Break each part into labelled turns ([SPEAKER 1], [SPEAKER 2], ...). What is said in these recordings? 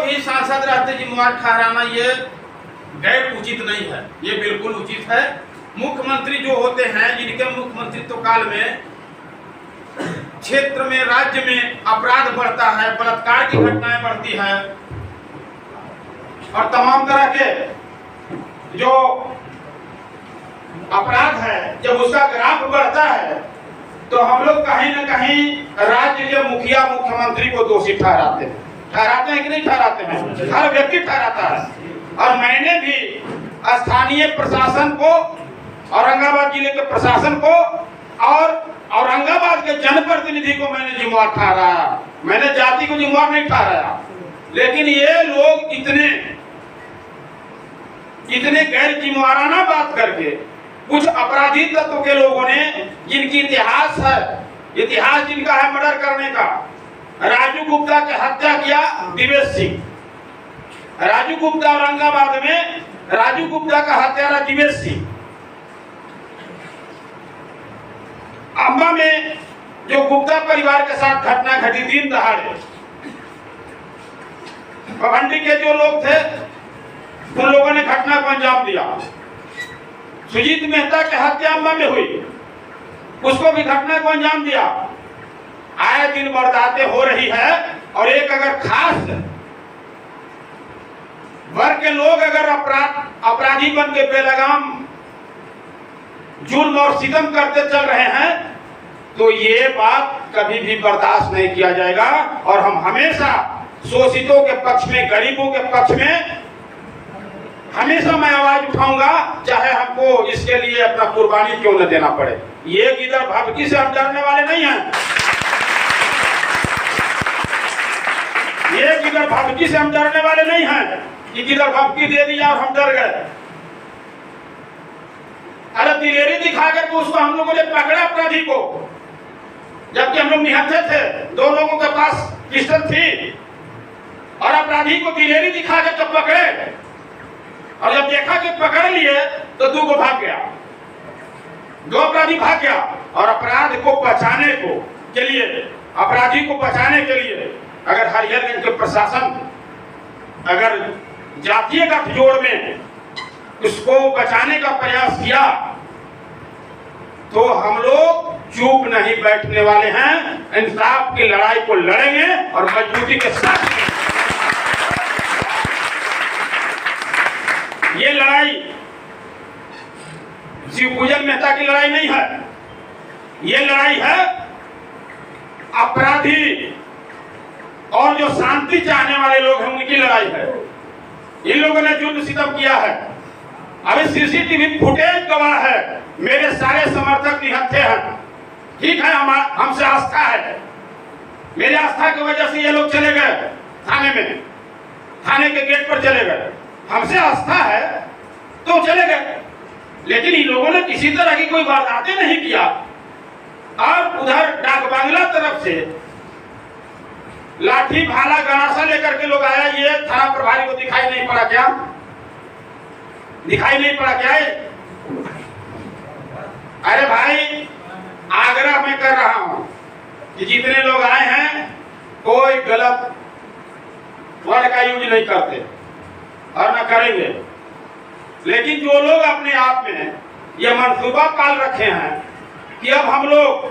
[SPEAKER 1] ही सांसद रहते जिम्मेवार ठहराना ये गैर उचित नहीं है, ये बिल्कुल उचित है। मुख्यमंत्री जो होते हैं, जिनके मुख्यमंत्रित्व काल में क्षेत्र में, राज्य में अपराध बढ़ता है, बलात्कार की घटनाएं बढ़ती है और तमाम तरह के जो अपराध है, जब उसका ग्राफ बढ़ता है तो हम लोग कहीं न कहीं राज्य के मुखिया मुख्यमंत्री को दोषी ठहराते हैं कि नहीं ठहराते हैं? हर व्यक्ति ठहराता है। और मैंने भी स्थानीय प्रशासन को, औरंगाबाद जिले के प्रशासन को और औरंगाबाद के जनप्रतिनिधि को मैंने जिम्मेवार ठहराया। मैंने जाति को जिम्मेवार नहीं ठहराया। लेकिन ये लोग इतने गैर जिम्मेवाराना बात करके कुछ अपराधी तत्व के लोगों ने, जिनकी इतिहास जिनका है मर्डर करने का, राजू गुप्ता की हत्या किया दिवेश सिंह। राजू गुप्ता औरंगाबाद में, राजू गुप्ता का हत्यारा दिवेश सिंह। अंबा में जो गुप्ता परिवार के साथ घटना घटी दिन दहाड़े, पवंडी के जो लोग थे उन लोगों ने घटना को अंजाम दिया। सुजीत मेहता की हत्या अंबा में हुई, उसको भी घटना को अंजाम दिया। आए दिन वारदातें हो रही है और एक अगर खास वर्ग के लोग अगर अपराधी बन के बेलगाम जुल्म और सितम करते चल रहे हैं तो ये बात कभी भी बर्दाश्त नहीं किया जाएगा। और हम हमेशा शोषितों के पक्ष में, गरीबों के पक्ष में हमेशा मैं आवाज उठाऊंगा, चाहे हमको इसके लिए अपना कुर्बानी क्यों न देना पड़े। ये किधर भभकी से हम डरने वाले नहीं हैं। ये किधर भभकी से हम डरने वाले नहीं हैं कि किधर भभकी दे दिया और हम डर गए। अरे दिलेरी दिखा कर उसको हम लोगों ने पकड़ा अपराधी को, जबकि हम लोग निहत्थे थे, दो लोगों के पास पिस्टल थी और अपराधी को दिलेरी दिखा कर जब पकड़े और जब देखा कि पकड़ लिए तो दो को भाग गया, दो अपराधी भाग गया। और अपराध को बचाने के लिए, अपराधी को बचाने के लिए अगर हरिहरगंज के प्रशासन अगर जातीय गठजोड़ में उसको बचाने का प्रयास किया तो हम लोग चुप नहीं बैठने वाले हैं। इंसाफ की लड़ाई को लड़ेंगे और मजबूती के साथ। ये लड़ाई शिवपूजन मेहता की लड़ाई नहीं है, ये लड़ाई है अपराधी और जो शांति चाहने वाले लोग हैं उनकी लड़ाई है। इन लोगों ने जुल्म सितम किया है। अभी सीसीटीवी फुटेज गवाह है, मेरे सारे समर्थक निहत्थे हैं। ठीक है, हमसे आस्था है, मेरी आस्था की वजह से ये लोग चले गए थाने में, थाने के गेट पर चले गए। हमसे आस्था है तो चले गए, लेकिन इन लोगों ने किसी तरह की कोई वारदातें नहीं किया। और उधर डाक बांग्ला तरफ से लाठी भाला गणासा लेकर के लोग आया। ये थाना प्रभारी को दिखाई नहीं पड़ा क्या? दिखाई नहीं पड़ा क्या? अरे भाई, आग्रह मैं कर रहा हूं कि जितने लोग आए हैं कोई गलत वर्ड का यूज नहीं करते और न करेंगे। लेकिन जो लोग अपने आप में ये मंसूबा पाल रखे हैं कि अब हम लोग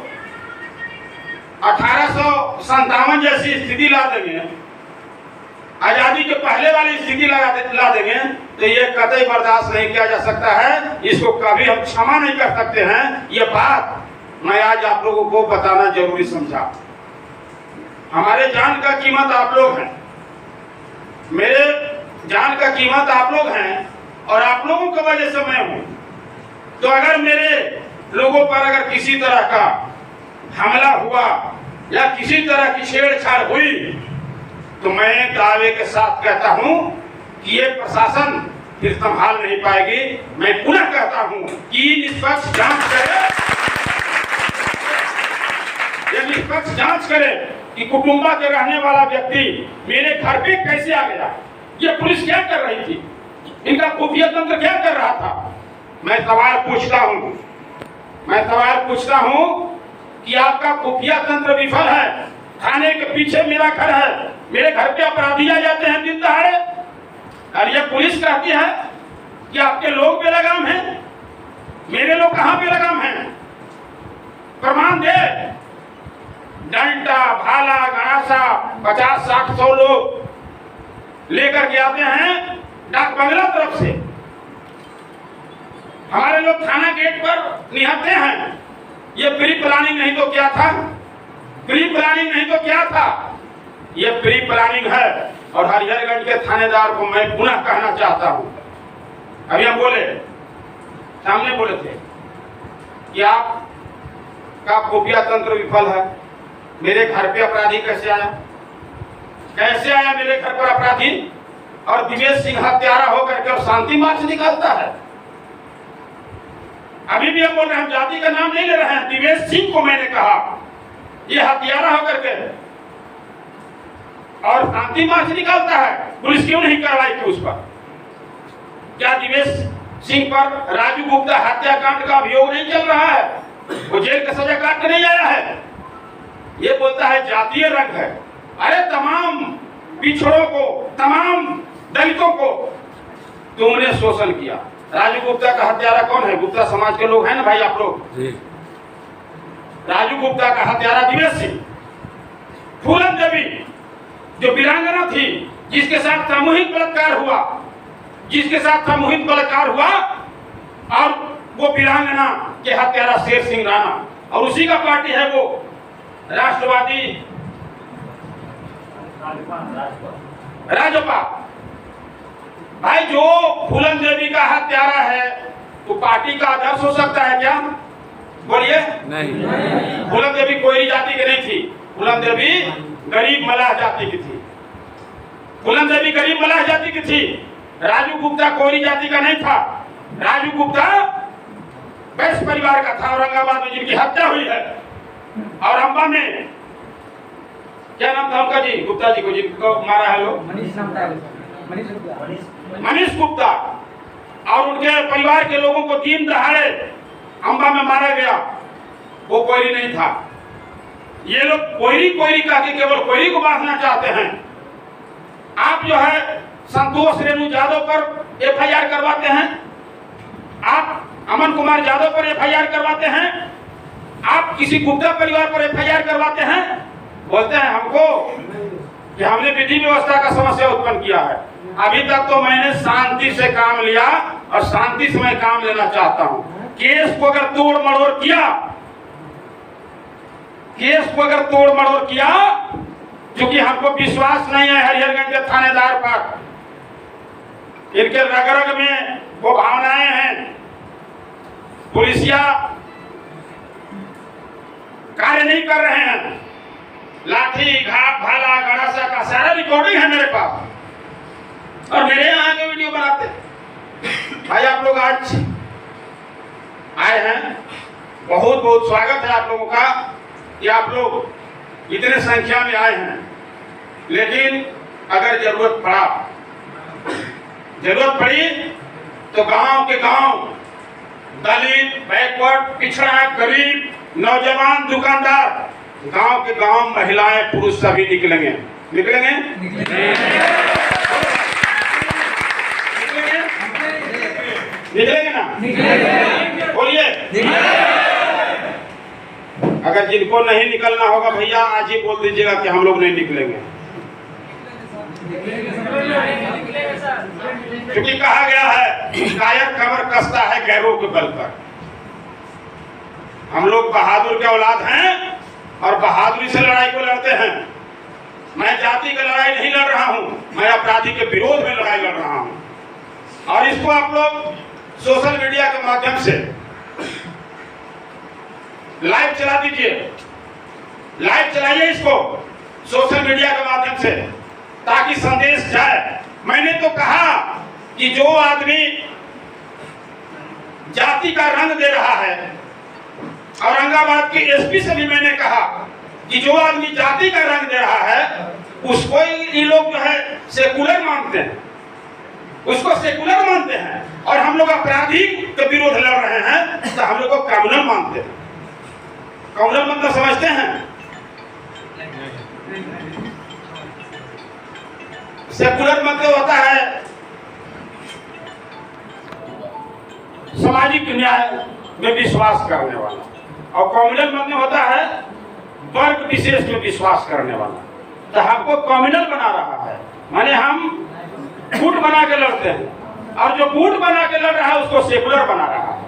[SPEAKER 1] 1857 जैसी स्थिति ला देंगे, आजादी के पहले वाली स्थिति ला देंगे, तो ये कतई बर्दाश्त नहीं किया जा सकता है। इसको कभी हम क्षमा नहीं कर सकते हैं। ये बात मैं आज आप लोगों को बताना जरूरी समझा। हमारे जान का कीमत आप लोग हैं, मेरे जान का कीमत आप लोग हैं और आप लोगों की वजह से मैं हूं। तो अगर मेरे लोगों पर अगर किसी तरह का हमला हुआ या किसी तरह की छेड़छाड़ हुई तो मैं दावे के साथ कहता हूं कि ये प्रशासन फिर संभाल नहीं पाएगी। मैं पुनः कहता हूं कि निष्पक्ष जांच करे, ये निष्पक्ष जांच करे कि कुटुंबा के रहने वाला व्यक्ति मेरे घर पे कैसे आ गया, ये पुलिस क्या कर रही थी, इनका खुफिया तंत्र क्या कर रहा था। मैं सवाल पूछता हूं कि आपका खुफिया तंत्र विफल है। थाने के पीछे मेरा घर है, मेरे घर पे अपराधी आ जाते हैं दिन और ये पुलिस कहती है कि आपके लोग बेलगाम हैं। मेरे लोग कहां बेलगाम हैं? प्रमाण दे। डंडा, भाला, गणासा 50, 60, 100 लोग लेकर के आते हैं डाक बंगला तरफ से। हमारे लोग थाना गेट पर निहत्ते हैं। ये प्री प्लानिंग नहीं तो क्या था? प्री प्लानिंग नहीं तो क्या था? ये प्री प्लानिंग है। और हरिहरगंज के थानेदार को मैं पुनः कहना चाहता हूं, अभी हम बोले सामने बोले थे कि आपका खुफिया तंत्र विफल है। मेरे घर पे अपराधी कैसे आया? कैसे आया मेरे घर पर अपराधी? और दिवेश सिंह हत्यारा होकर के अब शांति मार्च निकालता है। अभी भी हम बोल रहे हैं, हम जाति का नाम नहीं ले रहे हैं। दिवेश सिंह को मैंने कहा ये हत्यारा होकर के और शांति मार्च निकालता है। पुलिस क्यों नहीं कार्रवाई की उस पर? क्या दिवेश सिंह पर राजू गुप्ता हत्याकांड का अभियोग नहीं चल रहा है? वो जेल का सजा काट के नहीं आया है? ये बोलता है जातीय रंग है। अरे तमाम पिछड़ों को, तमाम दलितों को तुमने शोषण किया। राजू गुप्ता का हत्यारा कौन है? गुप्ता समाज के लोग हैं ना भाई आप लोग। राजू गुप्ता का हत्यारा दिवेश सिंह। फूलन देवी जो वीरांगना थी, जिसके साथ सामूहिक बलात्कार हुआ, जिसके साथ सामूहिक बलात्कार हुआ, और वो वीरांगना के हत्यारा शेर सिंह राणा, और उसी का पार्टी है वो राष्ट्रवादी राजपा। भाई जो फूलन देवी का हत्यारा है तो पार्टी का आदर्श हो सकता है क्या? बोलिए नहीं। फूलन देवी कोई जाति की नहीं थी। फूलन देवी गरीब मलाह जाति की थी। फूलन देवी गरीब मलाह जाति की थी। राजू गुप्ता कोई जाति का नहीं था। राजू गुप्ता वैश्य परिवार का था। औरंगाबाद में जिनकी हत्या हुई है, और अम्बा में क्या नाम था उनका जी, गुप्ता जी को जिनको मारा है लोग, मनीष गुप्ता, और उनके परिवार के लोगों को दिन दहाड़े अम्बा में मारा गया। वो कोयरी नहीं था। ये लोग कोयरी कोयरी कह के केवल कोयरी को बांधना चाहते हैं। आप जो है संतोष रेणु यादव पर एफआईआर करवाते हैं, आप अमन कुमार यादव पर एफआईआर करवाते हैं, आप किसी गुप्ता परिवार पर एफआईआर करवाते हैं, बोलते हैं हमको कि हमने विधि व्यवस्था का समस्या उत्पन्न किया है। अभी तक तो मैंने शांति से काम लिया और शांति से मैं काम लेना चाहता हूं। केस को अगर तोड़ मड़ोड़ किया, केस को अगर तोड़ मड़ोड़ किया, क्योंकि हमको विश्वास नहीं है हरिहरगंज के थानेदार पर, इनके रग रग में वो भावनाएं हैं, पुलिसिया कार्य नहीं कर रहे हैं। लाठी, घाट, भाला, गणासा का सारा रिकॉर्डिंग है मेरे पास, और मेरे यहाँ के वीडियो बनाते। भाई आप लोग आज आए हैं, बहुत बहुत स्वागत है आप लोगों का कि आप लोग इतने संख्या में आए हैं। लेकिन अगर जरूरत पड़ी तो गांव के गांव, दलित, बैकवर्ड, पिछड़ा, गरीब, नौजवान, दुकानदार, गांव के गांव, महिलाएं, पुरुष सभी निकलेंगे। निकलेंगे ना? बोलिए। अगर जिनको नहीं निकलना होगा भैया आज ही बोल दीजिएगा कि हम लोग नहीं निकलेंगे। क्योंकि कहा गया है कायर कमर कसता है गैरों के बल पर। हम लोग बहादुर के औलाद हैं और बहादुरी से लड़ाई को लड़ते हैं। मैं जाति की लड़ाई नहीं लड़ रहा हूं, मैं अपराधी के विरोध में लड़ाई लड़ रहा हूं। और इसको आप लोग सोशल मीडिया के माध्यम से लाइव चला दीजिए, लाइव चलाइए इसको सोशल मीडिया के माध्यम से, ताकि संदेश जाए। मैंने तो कहा कि जो आदमी जाति का रंग दे रहा है, औरंगाबाद के एसपी से भी मैंने कहा कि जो आदमी जाति का रंग दे रहा है उसको ये लोग जो है सेकुलर मानते हैं, उसको सेकुलर मानते हैं, और हम लोग अपराधी के विरोध लड़ रहे हैं तो हम लोग को कम्युनल मानते हैं। कम्युनल मतलब समझते हैं? सेकुलर मतलब होता है सामाजिक न्याय में विश्वास करने वाला, और कम्युनल मतलब होता है वर्ग विशेष में विश्वास करने वाला। तो हमको कम्युनल बना रहा है, माने हम गुट बना के लड़ते हैं, और जो गुट बना के लड़ रहा है उसको सेकुलर बना रहा है।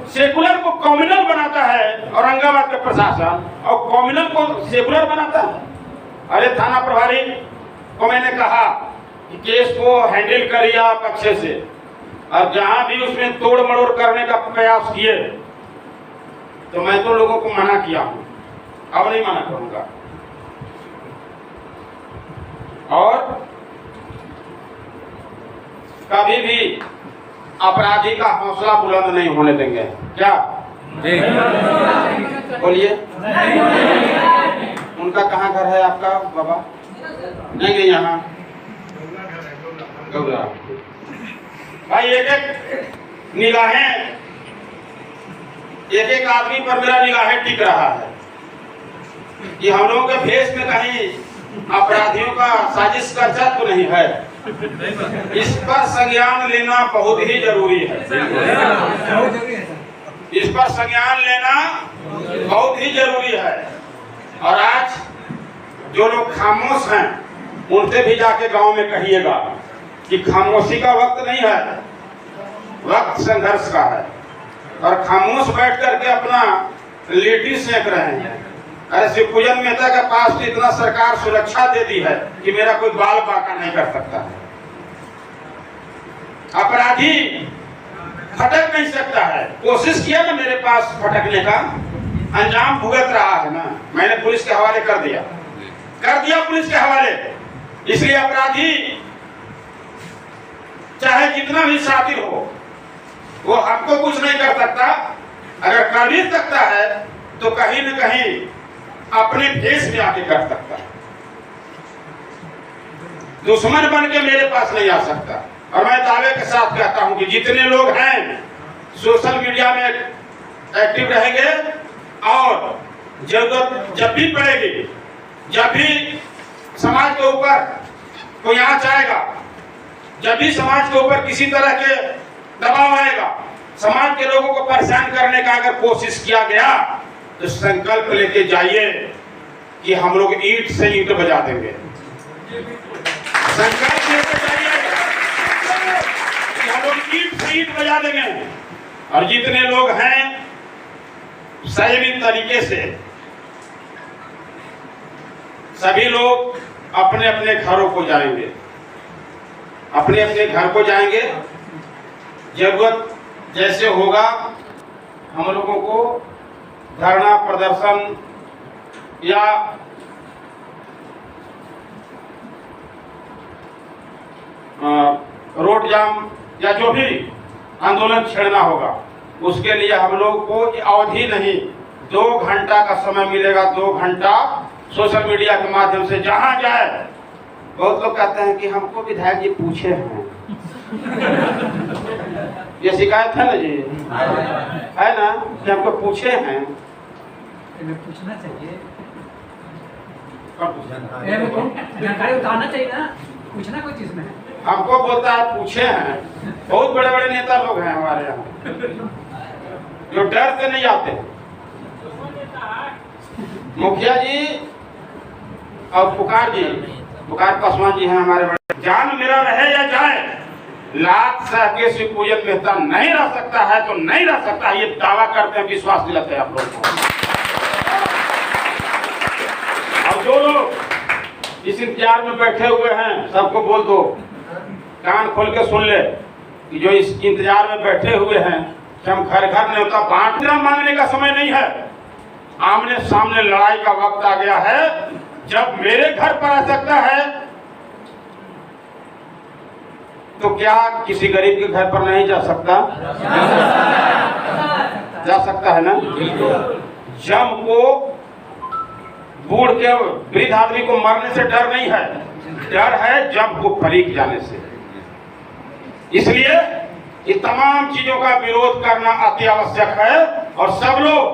[SPEAKER 1] सेकुलर को कम्युनल बनाता है औरंगाबाद का प्रशासन, और कम्युनल को सेकुलर बनाता है। अरे थाना प्रभारी को मैंने कहा कि केस को हैंडल करिए आप अच्छे से, और जहां भी उसमें तोड़ मड़ोड़ करने का प्रयास किए तो मैं तो लोगों को मना किया हूं, अब नहीं मना करूंगा। और कभी भी अपराधी का हौसला बुलंद नहीं होने देंगे। क्या बोलिए? उनका कहाँ घर है आपका बाबा? नहीं यहाँ भाई, एक एक निगाहें, एक एक आदमी पर मेरा निगाहें टिक रहा है कि हम लोगों के भेष में कहीं अपराधियों का साजिश का चर्चा तो नहीं है। इस पर संज्ञान लेना बहुत ही जरूरी है। इस पर संज्ञान लेना बहुत ही जरूरी है। और आज जो लोग खामोश हैं उनसे भी जाके गांव में कहिएगा कि खामोशी का वक्त नहीं है, वक्त संघर्ष का है। और खामोश बैठ करके अपना लेटी सेक रहे हैं। अरे शिवपूजन मेहता के पास तो इतना सरकार सुरक्षा दे दी है कि मेरा कोई बाल बांका नहीं कर सकता है। अपराधी फटक नहीं सकता है। कोशिश किया ना मेरे पास फटकने का, अंजाम भुगत रहा है ना। मैंने पुलिस के हवाले कर दिया पुलिस के हवाले। इसलिए अपराधी चाहे जितना भी शातिर हो, वो हमको कुछ नहीं कर सकता। अगर कर भी सकता है तो कहीं न कहीं अपने भेष में आके कर सकता है। दुश्मन बन के मेरे पास नहीं आ सकता। और मैं दावे के साथ कहता हूं कि जितने लोग हैं सोशल मीडिया में एक्टिव रहेंगे, और जरूरत जब भी पड़ेगी, जब भी समाज के ऊपर कोई आंच आएगा, जब भी समाज के ऊपर किसी तरह के दबाव आएगा, समाज के लोगों को परेशान करने का अगर कोशिश किया गया तो संकल्प लेके जाइए कि हम लोग ईंट से ईंट बजा देंगे। संकल्प लेके जाइए कि हम लोग ईंट से ईंट बजा देंगे। और जितने लोग हैं संयमित तरीके से सभी लोग अपने अपने घरों को जाएंगे, अपने अपने घर को जाएंगे। जरूरत जैसे होगा हम लोगों को धरना प्रदर्शन या रोड जाम या जो भी आंदोलन छेड़ना होगा, उसके लिए हम लोग को अवधि नहीं, 2 घंटा का समय मिलेगा। 2 घंटा सोशल मीडिया के माध्यम से जहां जाए। बहुत लोग कहते हैं कि हमको विधायक जी पूछे हैं, ये शिकायत है ना जी, है ना, कि हमको पूछे हैं।
[SPEAKER 2] पूछना चाहिए,
[SPEAKER 1] जानकारी
[SPEAKER 2] उतारना चाहिए ना, पूछना कोई चीज में है।
[SPEAKER 1] हमको बोलता है पूछे हैं। बहुत बड़े बड़े नेता लोग हैं हमारे यहाँ जो डर से नहीं आते। मुखिया जी और पुकार पासवान जी हैं हमारे बड़े। जान मेरा रहे या जाए, लाख सह के शिवपूजन मेहता नहीं रह सकता है तो नहीं रह सकता। ये दावा करते हैं, विश्वास दिलाते हैं आप लोगों को। और जो लोग इस इंतजार में बैठे हुए हैं सबको बोल दो, कान खोल के सुन ले कि जो इस इंतजार में बैठे हुए हैं कि हम घर घर न्योता बांटना मांगने का समय नहीं है। आमने सामने लड़ाई का वक्त आ गया है। जब मेरे घर पर आ सकता है तो क्या किसी गरीब के घर पर नहीं जा सकता? जा सकता है ना। जम को, बूढ़ के, वृद्ध आदमी को मरने से डर नहीं है, डर है जम को फरीक जाने से। इसलिए ये तमाम चीजों का विरोध करना अति आवश्यक है। और सब लोग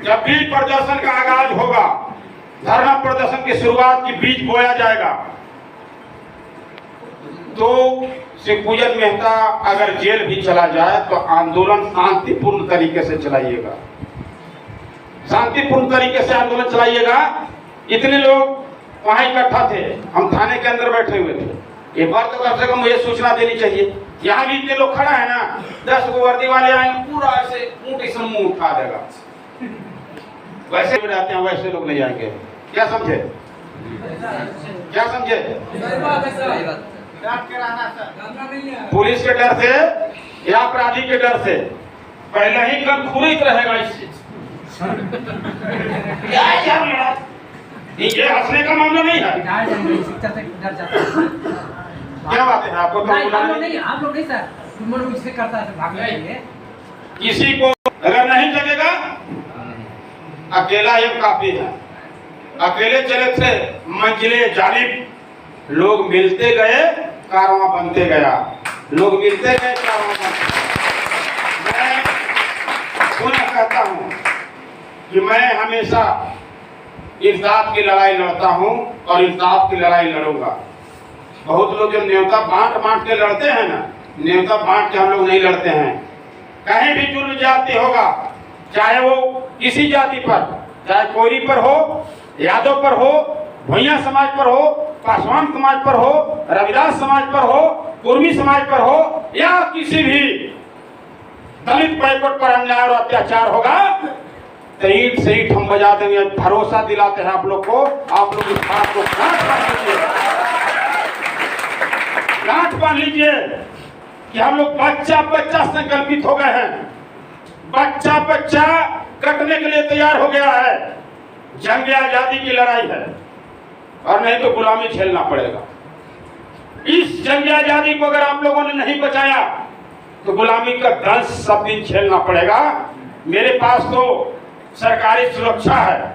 [SPEAKER 1] जब भी प्रदर्शन का आगाज होगा, धरना प्रदर्शन की शुरुआत की बीज बोया जाएगा, तो शिवपूजन मेहता अगर जेल भी चला जाए तो आंदोलन शांतिपूर्ण तरीके से चलाइएगा, शांतिपूर्ण तरीके से आंदोलन चलाइएगा। इतने लोग वहां इकट्ठा थे, हम थाने के अंदर बैठे हुए थे। एक बार तो कम से कम मुझे सूचना देनी चाहिए। यहाँ भी इतने लोग खड़ा है ना, 10 गो वर्दी वाले आएंगे, पूरा ऐसे ऊँट से मुंह उठा देगा। वैसे भी रहते हैं, वैसे लोग नहीं आएंगे। क्या समझे, क्या समझे? पुलिस के डर से या अपराधी के डर से पहले ही कल खुरित रहेगा इससे। ये हंसने का मामला नहीं है। क्या बात है, आपको तो
[SPEAKER 2] आप लोग नहीं सर, इससे करता है भागने के लिए।
[SPEAKER 1] किसी को अगर नहीं लगेगा, अकेला ही काफी है। अकेले चले थे मंजिले जानिब, लोग मिलते गए कारवां बनते गया, लोग मिलते गए कारवां बनते। मैं पुनः कहता हूँ कि मैं हमेशा इंसाफ की लड़ाई लड़ता हूँ और इंसाफ की लड़ाई लड़ूंगा। बहुत लोग जो न्योता बांट बांट के लड़ते हैं ना, न्योता बांट के हम लोग नहीं लड़ते हैं। कहीं भी जुल्म जाति होगा, चाहे वो किसी जाति पर, चाहे कोयरी पर हो, यादव पर हो, भैया समाज पर हो, पासवान समाज पर हो, रविदास समाज पर हो, कुर्मी समाज पर हो, या किसी भी दलित बैकवर्ड पर अन्याय और अत्याचार होगा तो ईंट से ईंट हम बजा देंगे। भरोसा दिलाते हैं आप लोग को। आप लोग इस बात को गांठ बांध लीजिए कि हम लोग बच्चा बच्चा संकल्पित हो गए हैं, बच्चा बच्चा कटने के लिए तैयार हो गया है। जंग आजादी की लड़ाई है और नहीं तो गुलामी झेलना पड़ेगा। इस जंग आजादी को अगर आप लोगों ने नहीं बचाया तो गुलामी का दंश सब दिन झेलना पड़ेगा। मेरे पास तो सरकारी सुरक्षा है,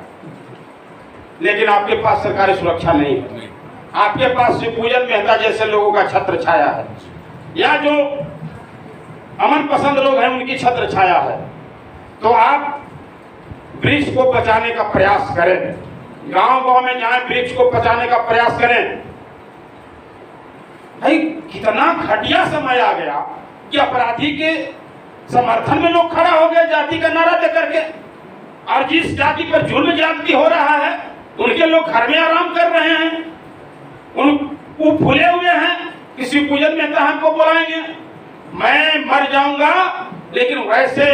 [SPEAKER 1] लेकिन आपके पास सरकारी सुरक्षा नहीं है। आपके पास शिवपूजन मेहता जैसे लोगों का छत्र छाया है, या जो अमन पसंद लोग हैं उनकी छत्र छाया है। तो आप वृक्ष को बचाने का प्रयास करें, गांव गांव में जाए वृक्ष को बचाने का प्रयास करें। भाई कितना घटिया समय आ गया कि अपराधी के समर्थन में लोग खड़ा हो गए जाति का नारा दे करके, और जिस जाति पर जुल्म ज्यादती हो रहा है उनके लोग घर में आराम कर रहे हैं, वो फूले हुए हैं कि शिवपूजन मेहता हमको बुलाएंगे। मैं मर जाऊंगा लेकिन वैसे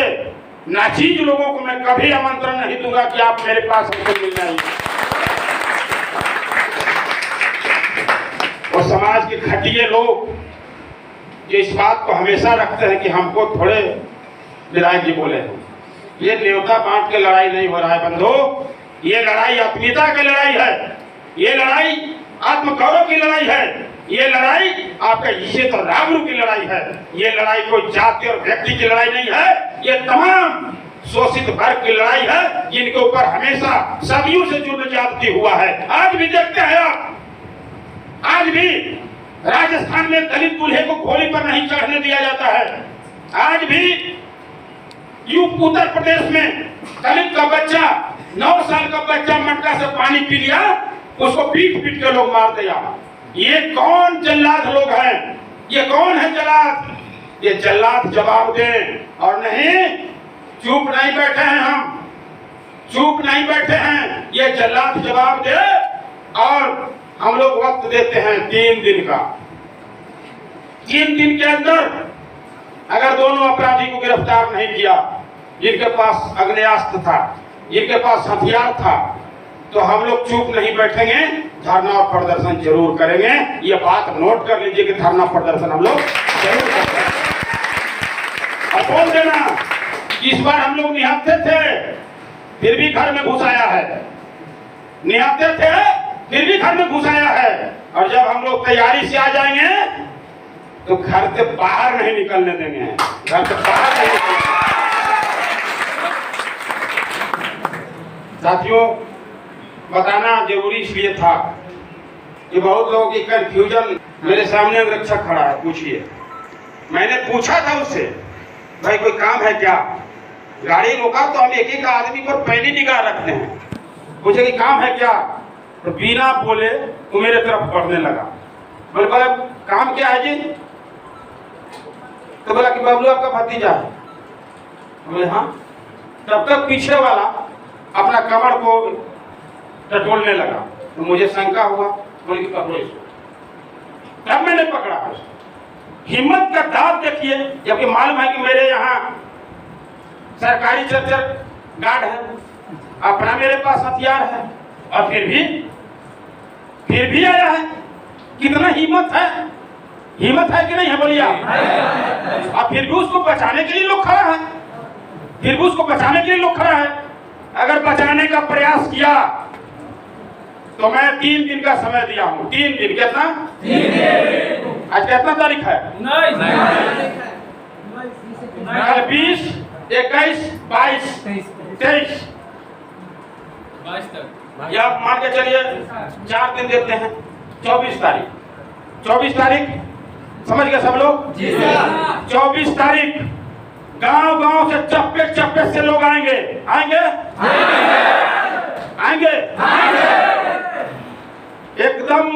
[SPEAKER 1] नाचीज लोगों को मैं कभी आमंत्रण नहीं दूंगा कि आप मेरे पास हमको मिल जाइए। और समाज के घटिया लोग जो इस बात को हमेशा रखते हैं कि हमको थोड़े विधायक जी बोले, ये न्योता बांट के लड़ाई नहीं हो रहा है बंधु, ये लड़ाई आत्मीयता की लड़ाई है, ये लड़ाई आत्मगौरव की लड़ाई है, ये लड़ाई आपका इज्जत और आबरू की लड़ाई है। ये लड़ाई कोई जाति और व्यक्ति की लड़ाई नहीं है, ये तमाम शोषित वर्ग की लड़ाई है जिनके ऊपर हमेशा सदियों से जुल्म ज्यादती हुआ है। आज भी देखते हैं आप, आज भी राजस्थान में दलित दूल्हे को घोड़ी पर नहीं चढ़ने दिया जाता है। आज भी उत्तर प्रदेश में दलित का बच्चा 9 साल का बच्चा मटका से पानी पी लिया, उसको पीट पीट के लोग मार दिया। ये कौन जल्लाद लोग हैं? ये कौन है जल्लाद? ये जल्लाद जवाब दें। और नहीं, चुप नहीं बैठे हैं, हम चुप नहीं बैठे हैं, ये जल्लाद जवाब दे। और हम लोग वक्त देते हैं 3 दिन का। 3 दिन के अंदर अगर दोनों अपराधी को गिरफ्तार नहीं किया, जिनके पास अग्नेयास्त्र था, जिनके पास हथियार था, तो हम लोग चुप नहीं बैठेंगे, धरना और प्रदर्शन जरूर करेंगे। ये बात नोट कर लीजिए कि धरना प्रदर्शन हम लोग जरूर करेंगे। और बोल देना कि इस बार हम लोग निहत्थे थे फिर भी घर में घुसाया है, निहत्थे थे फिर भी घर में घुसाया है। और जब हम लोग तैयारी से आ जाएंगे तो घर से बाहर नहीं निकलने देंगे, घर से बाहर नहीं निकलने। साथियों, बताना जरूरी इसलिए था कि बहुत लोगों की कंफ्यूजन। मेरे सामने अंगरक्षक खड़ा है, पूछिए। मैंने पूछा था उससे, भाई कोई काम है क्या? गाड़ी रोका तो हम एक एक आदमी पर पहली निगाह रखते हैं। पूछे कि काम है क्या? तो बिना बोले वो मेरे तरफ बढ़ने लगा। बोला काम क्या है जी? तो बोला कि बबलू आपका भतीजा है। बोले हाँ। तब तक पीछे वाला अपना कमर को टटोलने लगा, तो मुझे शंका हुआ, बोले कि पकड़ो इसको। तब मैंने पकड़ा उसको। हिम्मत का दांत देखिए, जबकि मालूम है कि मेरे यहाँ सरकारी चर्चर गार्ड है, अपना मेरे पास हथियार है, और फिर भी आया है। कितना हिम्मत है कि नहीं है बोलिए आप? और फिर भी उसको बचाने के लिए लोग खड़ा है। अगर बचाने का प्रयास किया तो मैं 3 दिन का समय दिया हूं। 3 दिन। कितना? 3 दिन। आज कितना तारीख है? 20, 21, 22, 23 तक, या मान के चलिए 4 दिन देते हैं। 24 तारीख समझ गए सब लोग? 24 तारीख गांव से चप्पे से लोग आएंगे। एकदम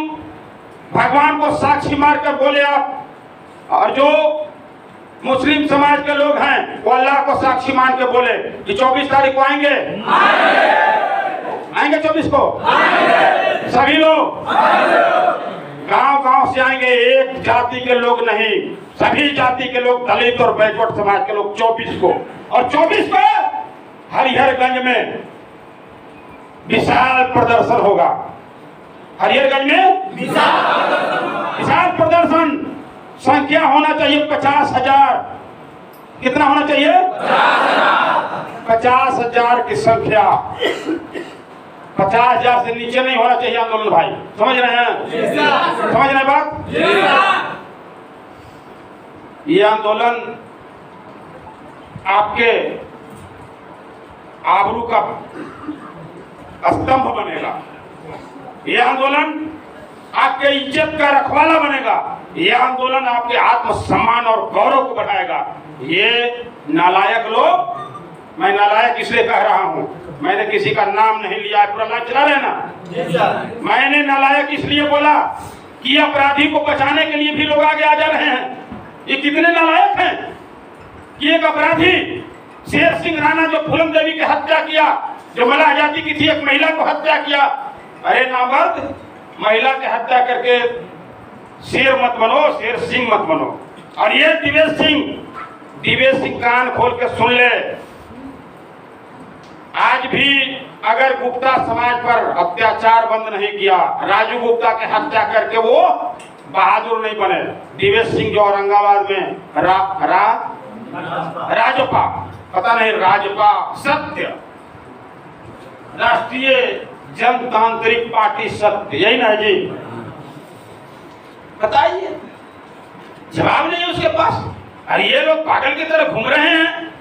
[SPEAKER 1] भगवान को साक्षी मारकर बोले आप। और जो मुस्लिम समाज के लोग हैं वो अल्लाह को साक्षी मान के बोले कि 24 तारीख को आएंगे 24 को सभी लोग गांव से आएंगे। एक जाति के लोग नहीं, सभी जाति के लोग, दलित और बैकवर्ड समाज के लोग 24 को। और 24 को हरिहरगंज में विशाल प्रदर्शन होगा। हरिहरगंज में विशाल प्रदर्शन। संख्या होना चाहिए 50,000। कितना होना चाहिए? 50,000 की संख्या। 50,000 से नीचे नहीं होना चाहिए आंदोलन भाई। समझ रहे हैं? समझ रहे बात? ये आंदोलन आपके आबरू का स्तंभ बनेगा। ये आंदोलन आपके इज्जत का रखवाला बनेगा। ये आंदोलन आपके आत्मसम्मान और गौरव को बढ़ाएगा। ये नालायक लोग, मैं नालायक इसलिए कह रहा हूं, मैंने किसी का नाम नहीं लिया, पूरा लाइव चला रहे ना। मैंने नालायक इसलिए बोला कि अपराधी को बचाने के लिए भी लोग आगे आ जा रहे हैं। ये कितने नालायक हैं कि एक अपराधी शेर सिंह राणा जो फूलन देवी की हत्या किया, जो मलाह जाति की थी, एक महिला को हत्या किया। अरे नामर्द, महिला की हत्या करके शेर मत बनो, शेर सिंह मत बनो। और ये दिवेश सिंह कान खोल के सुन ले, आज भी अगर गुप्ता समाज पर अत्याचार बंद नहीं किया, राजू गुप्ता की हत्या करके वो बहादुर नहीं बने। दिवेश सिंह जो औरंगाबाद में राजपा, पता नहीं राजपा, सत्य राष्ट्रीय जनतांत्रिक पार्टी सत्य, यही ना जी? बताइए, जवाब नहीं है उसके पास। अरे ये लोग पागल की तरह घूम रहे हैं।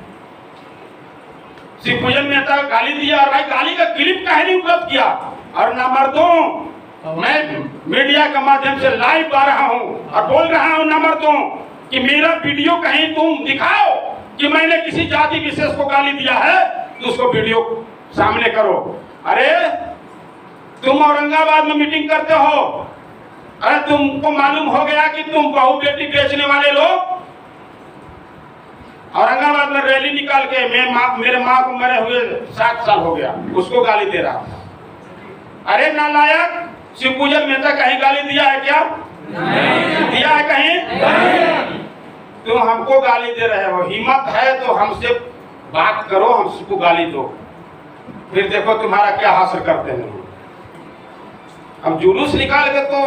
[SPEAKER 1] शिवपूजन मेहता गाली दिया, और भाई गाली का क्लिप काहे नहीं उपलब्ध किया? और नामर्दों, मैं मीडिया के माध्यम से लाइव आ रहा हूं और बोल रहा हूं नामर्दों कि मेरा वीडियो कहीं तुम दिखाओ कि मैंने किसी जाति विशेष को गाली दिया है, तो उसको वीडियो सामने करो। अरे तुम औरंगाबाद में मीटिंग करते हो, अरे तुमको मालूम हो गया कि तुम बहु बेटी बेचने वाले लोग औरंगाबाद में रैली निकाल के मेरे माँ को मरे हुए 60 साल हो गया, उसको गाली दे रहा था। अरे नालायक, शिवपूजन मेहता कहीं गाली दिया है क्या? नहीं। दिया है कहीं? नहीं। तुम हमको गाली दे रहे हो। हिम्मत है तो हमसे बात करो, हमको गाली दो, फिर देखो तुम्हारा क्या हासिल करते हैं। अब जुलूस निकाल के तो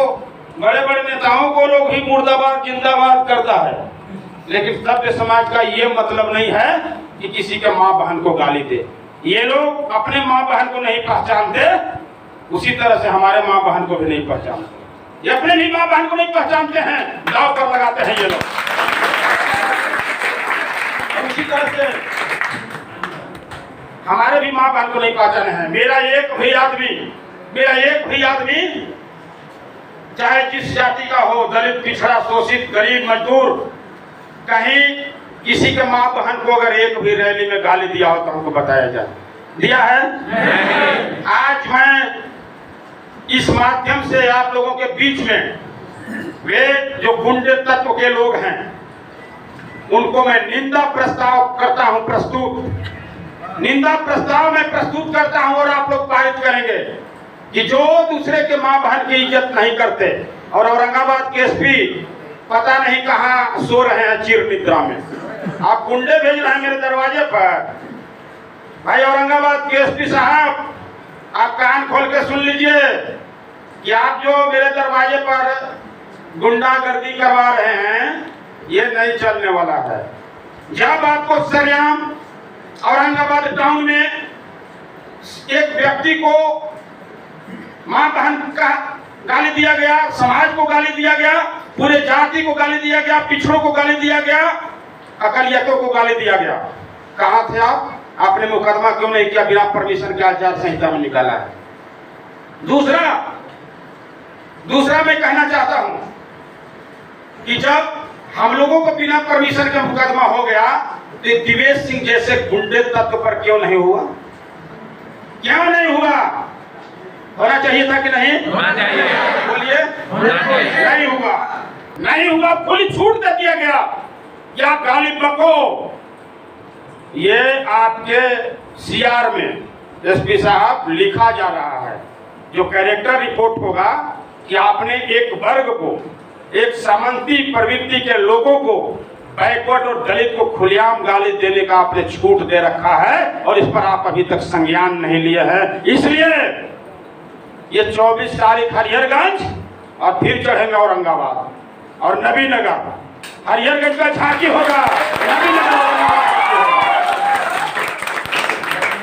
[SPEAKER 1] बड़े बड़े नेताओं को लोग ही मुर्दाबाद जिंदाबाद करता है, लेकिन सभ्य समाज का ये मतलब नहीं है कि किसी के माँ बहन को गाली दे। ये लोग अपने माँ बहन को नहीं पहचानते, उसी तरह से हमारे माँ बहन को भी नहीं पहचानते। ये अपने भी माँ बहन को नहीं पहचानते हैं, दांव पर लगाते हैं ये लोग। उसी तरह से हमारे भी माँ बहन को नहीं पहचाने हैं। मेरा एक भी आदमी चाहे जिस जाति का हो, दलित, पिछड़ा, शोषित, गरीब, मजदूर, कहीं किसी के माँ बहन को अगर एक भी रैली में गाली दिया हो तो हमको बताया जाए। दिया है? नहीं। आज मैं इस माध्यम से आप लोगों के बीच में वे जो गुंडे तत्व के लोग हैं उनको मैं निंदा प्रस्ताव करता हूं, निंदा प्रस्ताव मैं प्रस्तुत करता हूं और आप लोग पारित करेंगे कि जो दूसरे के मां बहन की इज्जत नहीं करते। और औरंगाबाद के एसपी पता नहीं कहां सो रहे हैं चिर निद्रा में, आप गुंडे भेज रहे हैं मेरे दरवाजे पर। भाई औरंगाबाद के एसपी साहब, आप कान खोल के सुन लीजिए कि आप जो मेरे दरवाजे पर गुंडागर्दी करवा रहे हैं ये नहीं चलने वाला है। जब आपको सरेआम औरंगाबाद टाउन में एक व्यक्ति को मां बहन का गाली दिया गया, समाज को गाली दिया गया, पूरे जाति को गाली दिया गया, पिछड़ों को गाली दिया गया, अकलियतों को गाली दिया गया, कहां थे आप? आपने मुकदमा क्यों नहीं किया? बिना परमिशन के आचार संहिता में निकाला है। दूसरा मैं कहना चाहता हूं कि जब हम लोगों को बिना परमिशन के मुकदमा हो गया तो दिवेश सिंह जैसे गुंडे तत्व पर क्यों नहीं हुआ? क्यों नहीं हुआ? होना चाहिए था कि नहीं? होना चाहिए। बोलिए। नहीं हुआ, खुली छूट दे दिया गया क्या गाली बको। ये आपके सीआर में एसपी साहब लिखा जा रहा है, जो कैरेक्टर रिपोर्ट होगा कि आपने एक वर्ग को, एक सामंती प्रवृत्ति के लोगों को, बैकवर्ड और दलित को खुलेआम गाली देने का आपने छूट दे रखा है और इस पर आप अभी तक संज्ञान नहीं लिए हैं। इसलिए ये 24 तारीख हरिहरगंज और फिर चढ़ेंगे औरंगाबाद और नबीनगर। हरिहरगंज का झांकी होगा, नबीनगर औरंगाबाद।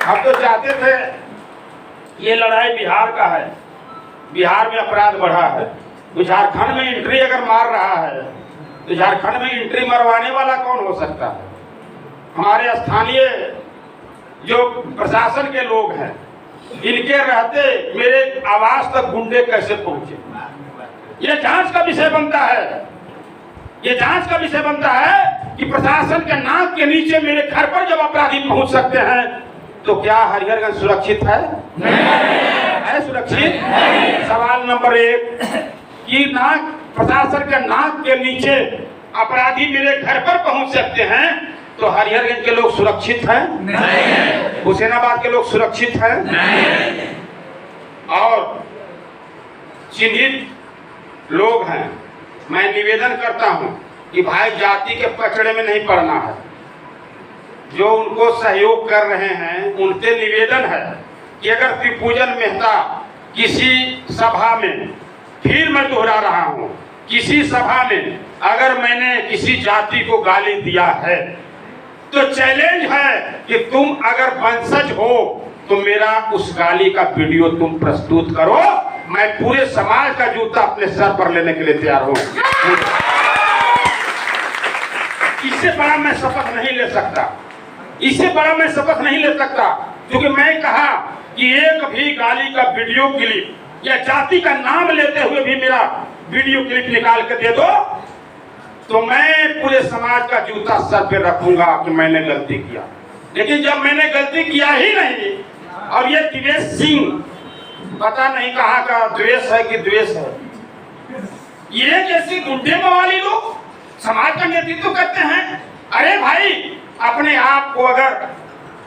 [SPEAKER 1] हम तो चाहते थे ये लड़ाई बिहार का है, बिहार में अपराध बढ़ा है, तो झारखंड में एंट्री अगर मार रहा है तो झारखंड में एंट्री मरवाने वाला कौन हो सकता है? हमारे स्थानीय जो प्रशासन के लोग हैं, इनके रहते मेरे आवास तक गुंडे कैसे पहुंचे? ये जांच का विषय बनता है, ये जांच का विषय बनता है कि प्रशासन के नाक के नीचे मेरे घर पर जब अपराधी पहुंच सकते हैं तो क्या हरिहरगंज सुरक्षित है? है सुरक्षित? सवाल नंबर 1 कि नाक, प्रशासन के नाक के नीचे अपराधी मेरे घर पर पहुंच सकते हैं तो हरिहरगंज के लोग सुरक्षित हैं? नहीं। हुसैनाबाद के लोग सुरक्षित हैं? नहीं। और चिन्हित लोग हैं, मैं निवेदन करता हूं कि भाई जाति के पचड़े में नहीं पड़ना है। जो उनको सहयोग कर रहे हैं उनसे निवेदन है कि अगर त्रिभुवन मेहता किसी सभा में, फिर मैं दोहरा रहा हूं, किसी सभा में अगर मैंने किसी जाति को गाली दिया है तो चैलेंज है कि तुम अगर वंशज हो तो मेरा उस गाली का वीडियो तुम प्रस्तुत करो। मैं पूरे समाज का जूता अपने सर पर लेने के लिए तैयार हूं। इससे बड़ा मैं शपथ नहीं ले सकता, इससे बड़ा मैं शपथ नहीं ले सकता, क्योंकि मैं कहा कि एक भी गाली का वीडियो क्लिप या जाति का नाम लेते हुए भी मेरा वीडियो क्लिप निकाल के दे दो तो मैं पूरे समाज का जूता सर पे रखूंगा कि मैंने गलती किया। लेकिन जब मैंने गलती किया ही नहीं और ये दिवेश सिंह पता नहीं कहाँ का द्वेष है कि द्वेष है, ये जैसे गुंडे मवाली लोग समाज का नेतृत्व करते हैं। अरे भाई, अपने आप को अगर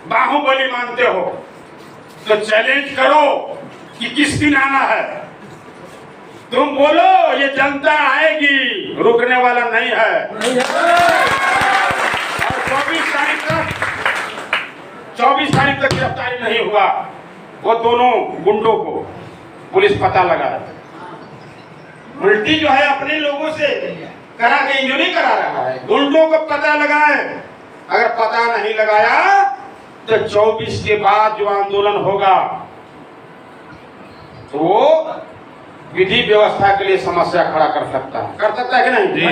[SPEAKER 1] बाहुबली मानते हो तो चैलेंज करो कि किस दिन आना है। तुम बोलो, ये जनता आएगी, रुकने वाला नहीं है। और 24 तारीख तक गिरफ्तारी नहीं हुआ वो दोनों गुंडों को पुलिस पता लगाए। उल्टी जो है अपने लोगों से करा के इंजरी करा रहा है, गुंडों को पता लगाए। अगर पता नहीं लगाया तो 24 के बाद जो आंदोलन होगा तो वो विधि व्यवस्था के लिए समस्या खड़ा कर सकता है कि नहीं?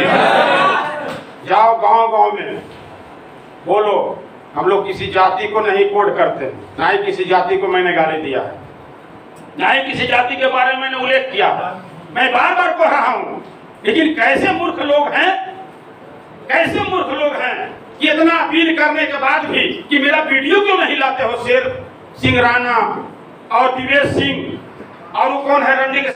[SPEAKER 1] जाओ गांव में बोलो, हम लोग किसी जाति को नहीं कोड करते, ना ही किसी जाति को मैंने गाली दिया है, ना ही किसी जाति के बारे में मैंने उल्लेख किया। मैं बार बार कह रहा हूं, लेकिन कैसे मूर्ख लोग हैं, कैसे मूर्ख लोग हैं कि इतना अपील करने के बाद भी कि मेरा वीडियो क्यों नहीं लाते हो? शेर सिंह राणा और दिवेश सिंह और वो कौन है, रणनीति